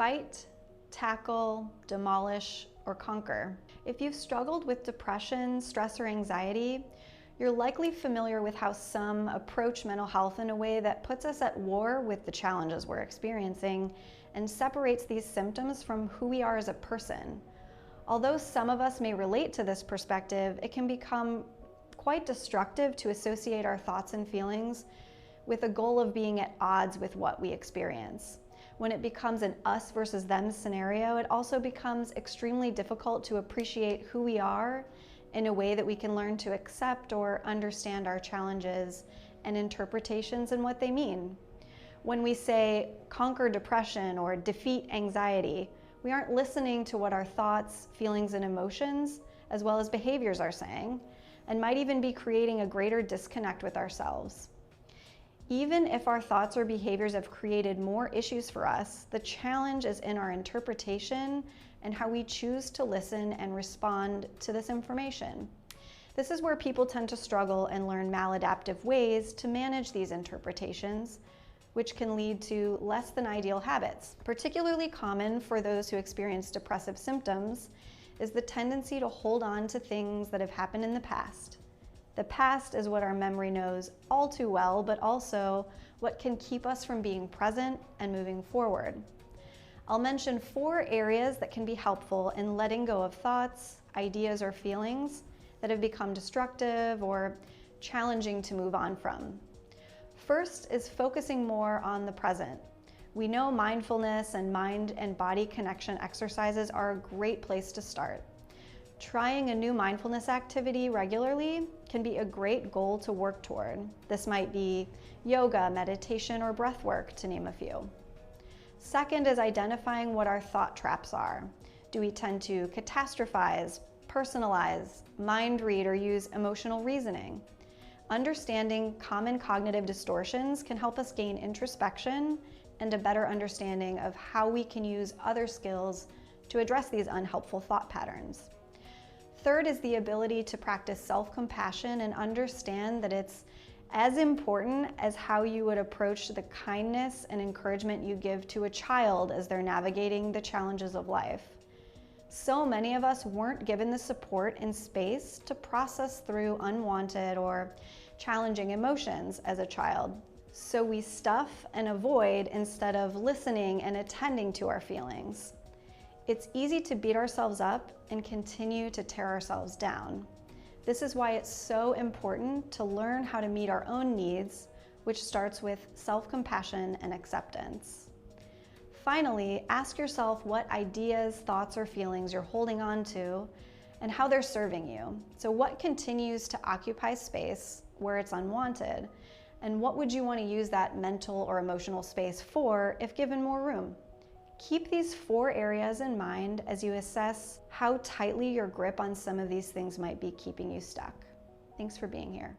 fight, tackle, demolish, or conquer. If you've struggled with depression, stress, or anxiety, you're likely familiar with how some approach mental health in a way that puts us at war with the challenges we're experiencing and separates these symptoms from who we are as a person. Although some of us may relate to this perspective, it can become quite destructive to associate our thoughts and feelings with a goal of being at odds with what we experience. When it becomes an us versus them scenario, it also becomes extremely difficult to appreciate who we are in a way that we can learn to accept or understand our challenges and interpretations and what they mean. When we say conquer depression or defeat anxiety, we aren't listening to what our thoughts, feelings, and emotions, as well as behaviors are saying, and might even be creating a greater disconnect with ourselves. Even if our thoughts or behaviors have created more issues for us, the challenge is in our interpretation and how we choose to listen and respond to this information. This is where people tend to struggle and learn maladaptive ways to manage these interpretations, which can lead to less than ideal habits. Particularly common for those who experience depressive symptoms is the tendency to hold on to things that have happened in the past. The past is what our memory knows all too well, but also what can keep us from being present and moving forward. I'll mention 4 areas that can be helpful in letting go of thoughts, ideas, or feelings that have become destructive or challenging to move on from. First is focusing more on the present. We know mindfulness and mind and body connection exercises are a great place to start. Trying a new mindfulness activity regularly can be a great goal to work toward. This might be yoga, meditation, or breath work, to name a few. Second is identifying what our thought traps are. Do we tend to catastrophize, personalize, mind read, or use emotional reasoning? Understanding common cognitive distortions can help us gain introspection and a better understanding of how we can use other skills to address these unhelpful thought patterns. Third is the ability to practice self-compassion and understand that it's as important as how you would approach the kindness and encouragement you give to a child as they're navigating the challenges of life. So many of us weren't given the support and space to process through unwanted or challenging emotions as a child. So we stuff and avoid instead of listening and attending to our feelings. It's easy to beat ourselves up and continue to tear ourselves down. This is why it's so important to learn how to meet our own needs, which starts with self-compassion and acceptance. Finally, ask yourself what ideas, thoughts, or feelings you're holding on to and how they're serving you. So what continues to occupy space where it's unwanted? And what would you want to use that mental or emotional space for if given more room? Keep these 4 areas in mind as you assess how tightly your grip on some of these things might be keeping you stuck. Thanks for being here.